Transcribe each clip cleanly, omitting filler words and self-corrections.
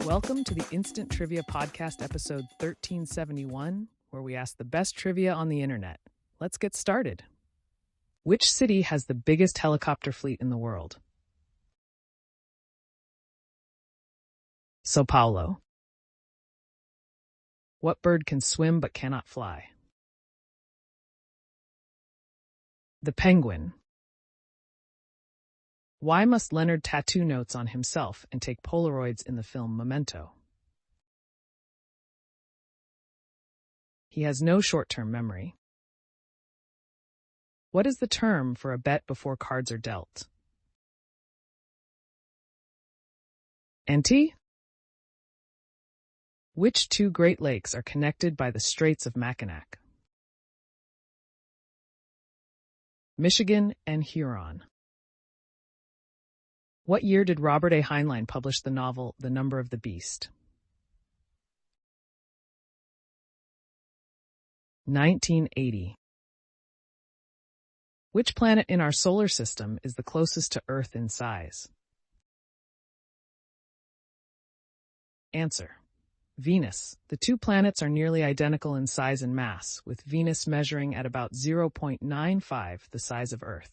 Welcome to the Instant Trivia Podcast, episode 1371, where we ask the best trivia on the internet. Let's get started. Which city has the biggest helicopter fleet in the world? Sao Paulo. What bird can swim but cannot fly? The penguin. Why must Leonard tattoo notes on himself and take Polaroids in the film Memento? He has no short-term memory. What is the term for a bet before cards are dealt? Ante? Which two Great Lakes are connected by the Straits of Mackinac? Michigan and Huron. What year did Robert A. Heinlein publish the novel The Number of the Beast? 1980. Which planet in our solar system is the closest to Earth in size? Answer: Venus. The two planets are nearly identical in size and mass, with Venus measuring at about 0.95 the size of Earth.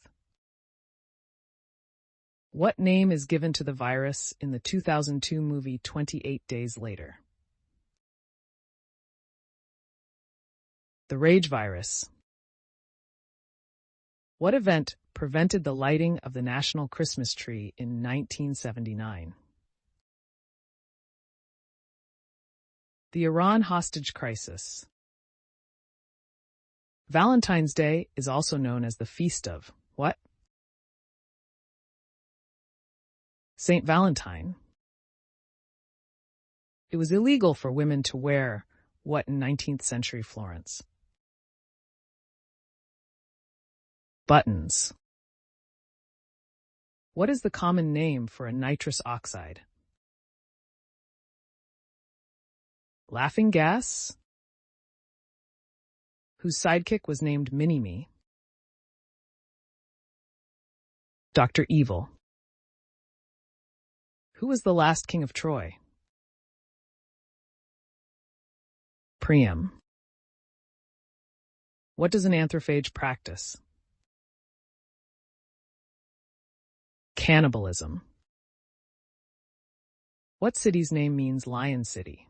What name is given to the virus in the 2002 movie 28 Days Later? The rage virus. What event prevented the lighting of the national Christmas tree in 1979? The Iran hostage crisis. Valentine's Day is also known as the Feast of what? Saint Valentine. It was illegal for women to wear what in 19th century Florence? Buttons. What is the common name for a nitrous oxide? Laughing gas? Whose sidekick was named Mini-Me? Dr. Evil. Who was the last king of Troy? Priam. What does an anthrophage practice? Cannibalism. What city's name means Lion City?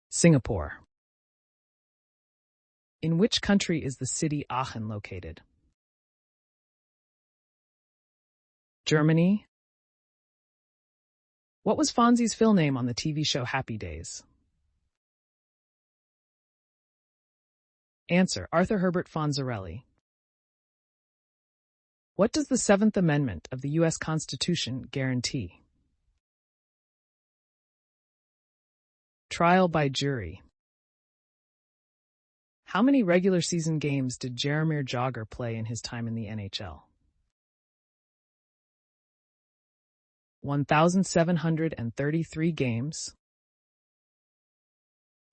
Singapore. In which country is the city Aachen located? Germany. What was Fonzie's full name on the TV show Happy Days? Answer: Arthur Herbert Fonzarelli. What does the Seventh Amendment of the U.S. Constitution guarantee? Trial by jury. How many regular season games did Jaromir Jagr play in his time in the NHL? 1,733 games.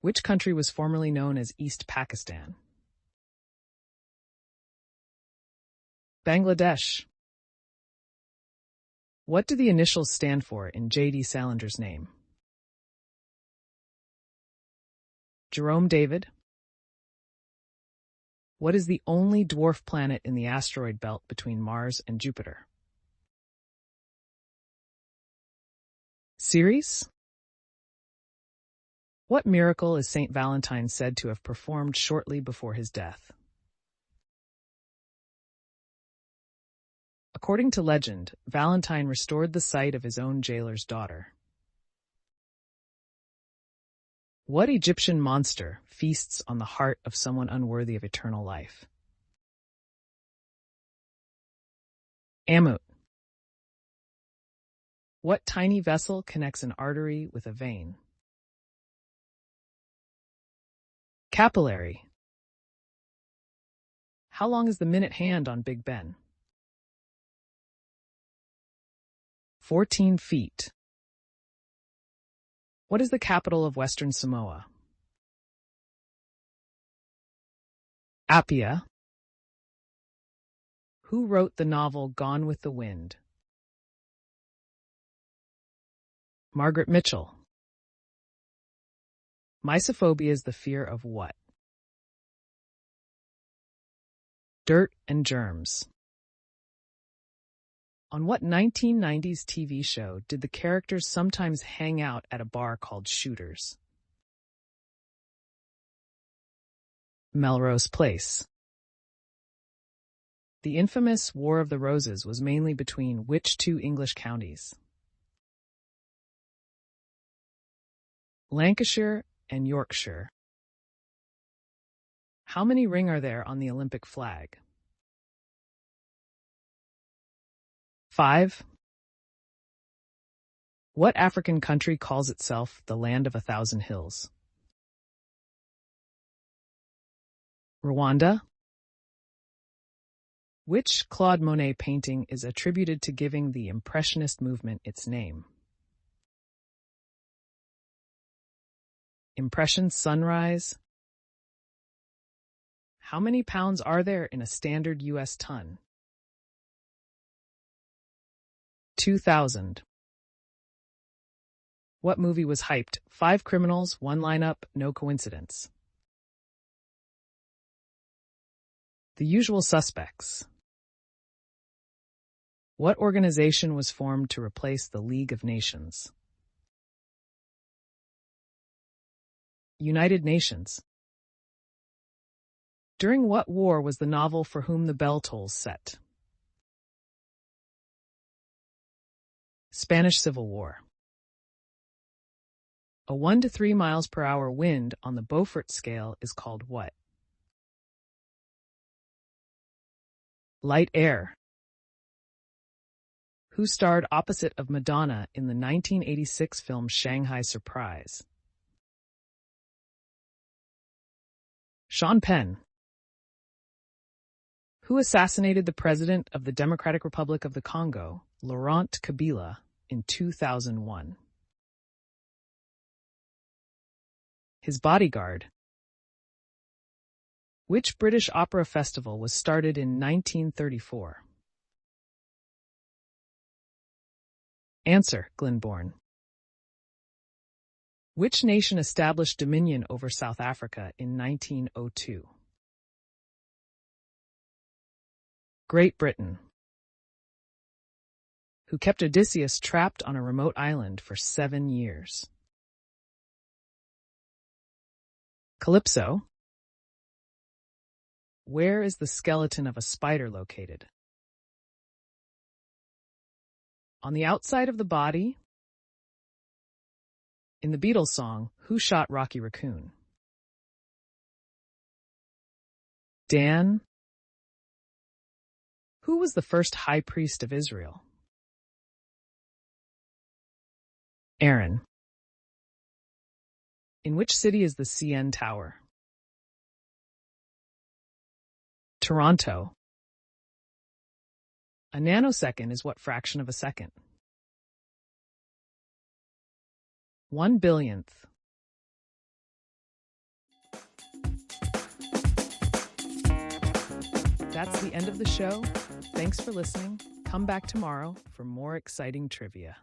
Which country was formerly known as East Pakistan? Bangladesh. What do the initials stand for in J.D. Salinger's name? Jerome David. What is the only dwarf planet in the asteroid belt between Mars and Jupiter? Ceres? What miracle is Saint Valentine said to have performed shortly before his death? According to legend, Valentine restored the sight of his own jailer's daughter. What Egyptian monster feasts on the heart of someone unworthy of eternal life? Ammut. What tiny vessel connects an artery with a vein? Capillary. How long is the minute hand on Big Ben? 14 feet. What is the capital of Western Samoa? Apia. Who wrote the novel Gone with the Wind? Margaret Mitchell. Mysophobia is the fear of what? Dirt and germs. On what 1990s TV show did the characters sometimes hang out at a bar called Shooters? Melrose Place. The infamous War of the Roses was mainly between which two English counties? Lancashire and Yorkshire. How many rings are there on the Olympic flag? 5. What African country calls itself the land of 1,000 hills? Rwanda. Which Claude Monet painting is attributed to giving the Impressionist movement its name? Impression Sunrise. How many pounds are there in a standard U.S. ton? 2,000. What movie was hyped? 5 criminals, 1 lineup, no coincidence. The Usual Suspects. What organization was formed to replace the League of Nations? United Nations. During what war was the novel For Whom the Bell Tolls set? Spanish Civil War. A 1 to 3 miles per hour wind on the Beaufort scale is called what? Light air. Who starred opposite of Madonna in the 1986 film Shanghai Surprise? Sean Penn. Who assassinated the president of the Democratic Republic of the Congo, Laurent Kabila, in 2001? His bodyguard. Which British opera festival was started in 1934? Answer, Glyndebourne. Which nation established dominion over South Africa in 1902? Great Britain. Who kept Odysseus trapped on a remote island for 7 years? Calypso. Where is the skeleton of a spider located? On the outside of the body? In the Beatles song, who shot Rocky Raccoon? Dan. Who was the first high priest of Israel? Aaron. In which city is the CN Tower? Toronto. A nanosecond is what fraction of a second? 1/100000th. That's the end of the show. Thanks for listening. Come back tomorrow for more exciting trivia.